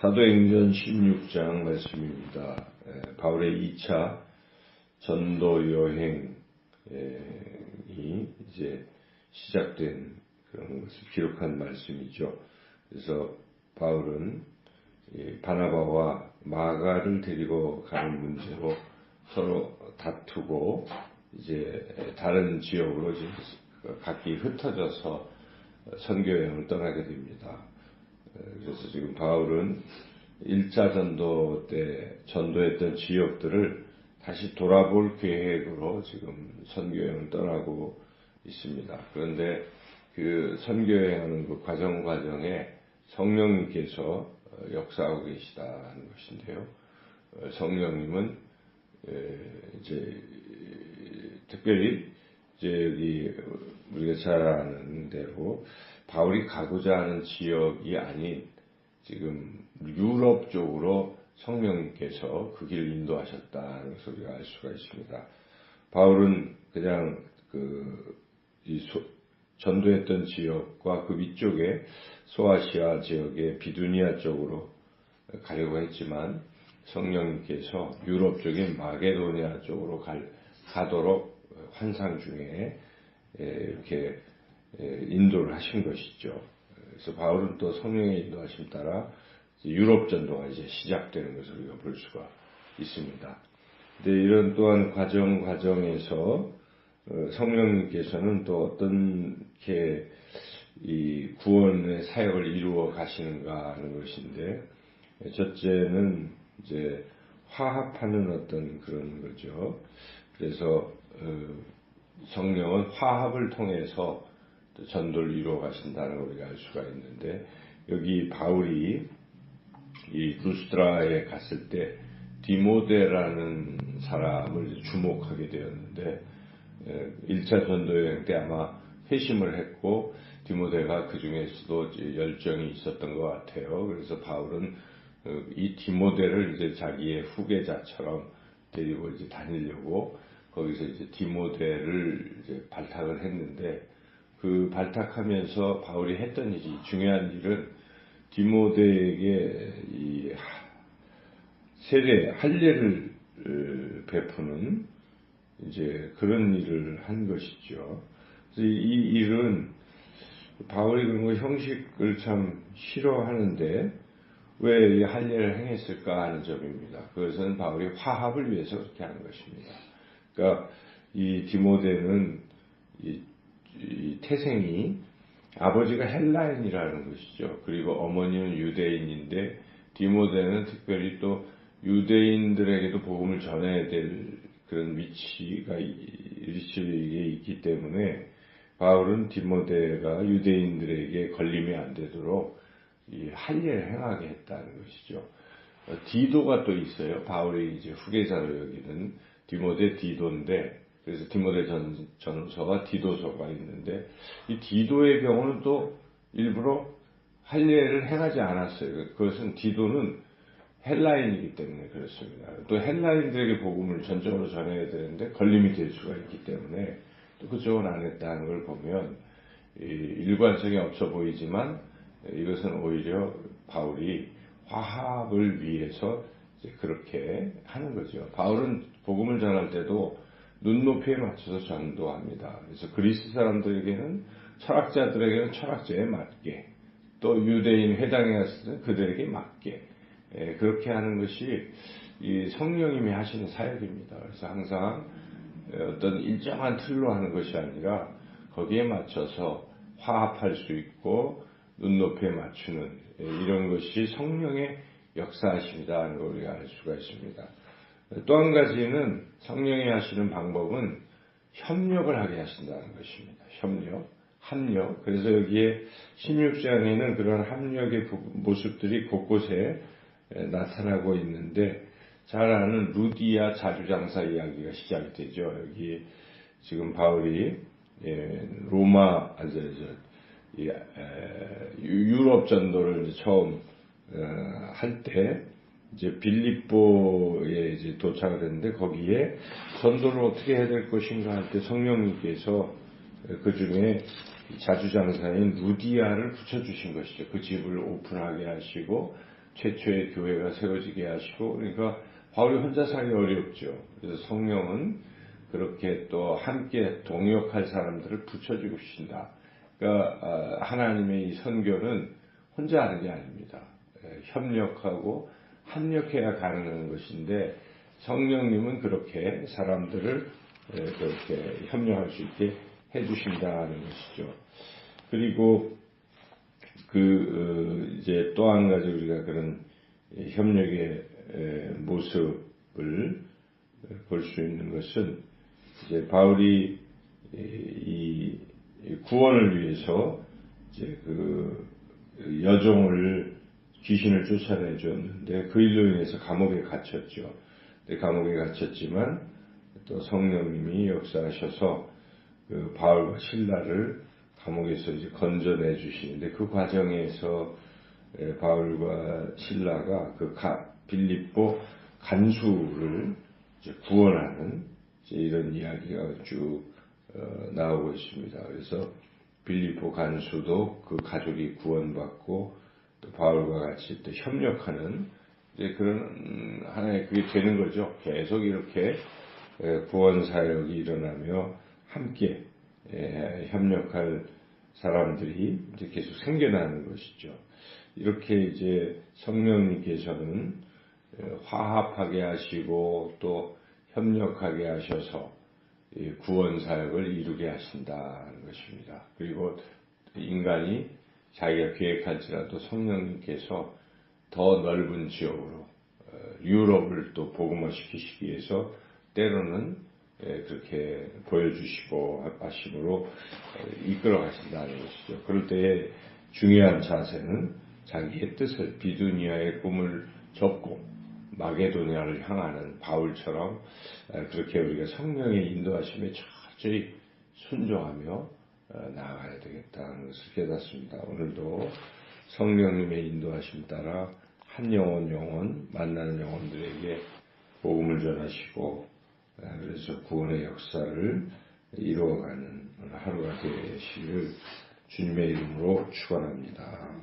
사도행전 16장 말씀입니다. 바울의 2차 전도 여행이 이제 시작된 그런 것을 기록한 말씀이죠. 그래서 바울은 바나바와 마가를 데리고 가는 문제로 서로 다투고 이제 다른 지역으로 이제 각기 흩어져서 선교 여행을 떠나게 됩니다. 그래서 지금 바울은 1차 전도 때 전도했던 지역들을 다시 돌아볼 계획으로 지금 선교여행을 떠나고 있습니다. 그런데 그 선교여행하는 그 과정에 성령님께서 역사하고 계시다는 것인데요. 성령님은 이제 특별히 이제 여기 우리가 잘 아는 대로 바울이 가고자 하는 지역이 아닌 지금 유럽 쪽으로 성령님께서 그 길을 인도하셨다는 것을 우리가 알 수가 있습니다. 바울은 그냥 전도했던 지역과 그 위쪽에 소아시아 지역의 비두니아 쪽으로 가려고 했지만 성령님께서 유럽 쪽인 마게도니아 쪽으로 가도록 환상 중에 이렇게 인도를 하신 것이죠. 그래서 바울은 또 성령의 인도하심 따라 유럽 전도가 이제 시작되는 것을 우리가 볼 수가 있습니다. 근데 이런 또한 과정에서 성령님께서는 또 어떻게 이 구원의 사역을 이루어 가시는가 하는 것인데, 첫째는 이제 화합하는 어떤 그런 거죠. 그래서 성령은 화합을 통해서 전도를 이루어 가신다는 걸 우리가 알 수가 있는데, 여기 바울이 이 루스드라에 갔을 때 디모데라는 사람을 주목하게 되었는데, 1차 전도여행 때 아마 회심을 했고 디모데가 그 중에서도 열정이 있었던 것 같아요. 그래서 바울은 이 디모데를 이제 자기의 후계자처럼 데리고 이제 다니려고 거기서 이제 디모데를 이제 발탁을 했는데, 그 발탁하면서 바울이 했던 일이, 중요한 일은 디모데에게 이 세례, 할례를 베푸는 이제 그런 일을 한 것이죠. 그래서 이 일은 바울이 그런 거 형식을 참 싫어하는데 왜 이 할례를 행했을까 하는 점입니다. 그것은 바울이 화합을 위해서 그렇게 하는 것입니다. 그러니까 이 디모데는 이 태생이 아버지가 헬라인이라는 것이죠. 그리고 어머니는 유대인인데 디모데는 특별히 또 유대인들에게도 복음을 전해야 될 그런 위치에 있기 때문에 바울은 디모데가 유대인들에게 걸림이 안 되도록 이 할례를 행하게 했다는 것이죠. 디도가 또 있어요. 바울이 이제 후계자로 여기는 디모데 디도인데, 그래서 디모데 전서가 디도서가 있는데, 이 디도의 경우는 또 일부러 할례를 행하지 않았어요. 그것은 디도는 헬라인이기 때문에 그렇습니다. 또 헬라인들에게 복음을 전적으로 전해야 되는데 걸림이 될 수가 있기 때문에 또 그쪽은 안 했다는 걸 보면 일관성이 없어 보이지만 이것은 오히려 바울이 화합을 위해서 이제 그렇게 하는 거죠. 바울은 복음을 전할 때도 눈높이에 맞춰서 전도합니다. 그래서 그리스 사람들에게는, 철학자들에게는 철학자에 맞게, 또 유대인 회당에 갔을 때는 그들에게 맞게, 그렇게 하는 것이 이 성령님이 하시는 사역입니다. 그래서 항상 어떤 일정한 틀로 하는 것이 아니라 거기에 맞춰서 화합할 수 있고 눈높이에 맞추는 이런 것이 성령의 역사하심이다 하는 걸 우리가 알 수가 있습니다. 또 한 가지는 성령이 하시는 방법은 협력을 하게 하신다는 것입니다. 합력. 그래서 여기에 16장에는 그런 합력의 모습들이 곳곳에 나타나고 있는데, 잘 아는 루디아 자주장사 이야기가 시작이 되죠. 여기 지금 바울이 유럽 전도를 처음 할 때 이제 빌립보에 이제 도착을 했는데, 거기에 전도를 어떻게 해야 될 것인가 할 때 성령님께서 그 중에 자주장사인 루디아를 붙여주신 것이죠. 그 집을 오픈하게 하시고 최초의 교회가 세워지게 하시고, 그러니까 바울이 혼자 살기 어렵죠. 그래서 성령은 그렇게 또 함께 동역할 사람들을 붙여주고 계신다. 그러니까 하나님의 이 선교는 혼자 하는 게 아닙니다. 협력하고 합력해야 가능한 것인데, 성령님은 그렇게 사람들을 그렇게 협력할 수 있게 해주신다는 것이죠. 그리고 이제 또 한 가지 우리가 그런 협력의 모습을 볼 수 있는 것은, 이제 바울이 이 구원을 위해서 이제 여종을 귀신을 쫓아내 줬는데 그 일로 인해서 감옥에 갇혔죠. 감옥에 갇혔지만 또 성령님이 역사하셔서 바울과 실라를 감옥에서 이제 건져내 주시는데, 그 과정에서 바울과 실라가 빌립보 간수를 이제 구원하는 이제 이런 이야기가 쭉 나오고 있습니다. 그래서 빌립보 간수도 그 가족이 구원받고 또 바울과 같이 또 협력하는 이제 그런 하나의 그게 되는 거죠. 계속 이렇게 구원 사역이 일어나며 함께 협력할 사람들이 이제 계속 생겨나는 것이죠. 이렇게 이제 성령님께서는 화합하게 하시고 또 협력하게 하셔서 구원 사역을 이루게 하신다는 것입니다. 그리고 인간이 자기가 계획할지라도 성령님께서 더 넓은 지역으로 유럽을 또 복음화시키시기 위해서 때로는 그렇게 보여주시고 하심으로 이끌어 가신다는 것이죠. 그럴 때에 중요한 자세는 자기의 뜻을, 비두니아의 꿈을 접고 마게도니아를 향하는 바울처럼 그렇게 우리가 성령의 인도하심에 철저히 순종하며 나아가야 되겠다는 것을 깨닫습니다. 오늘도 성령님의 인도하심 따라 한 영혼 만나는 영혼들에게 복음을 전하시고, 그래서 구원의 역사를 이루어가는 하루가 되시기를 주님의 이름으로 축원합니다.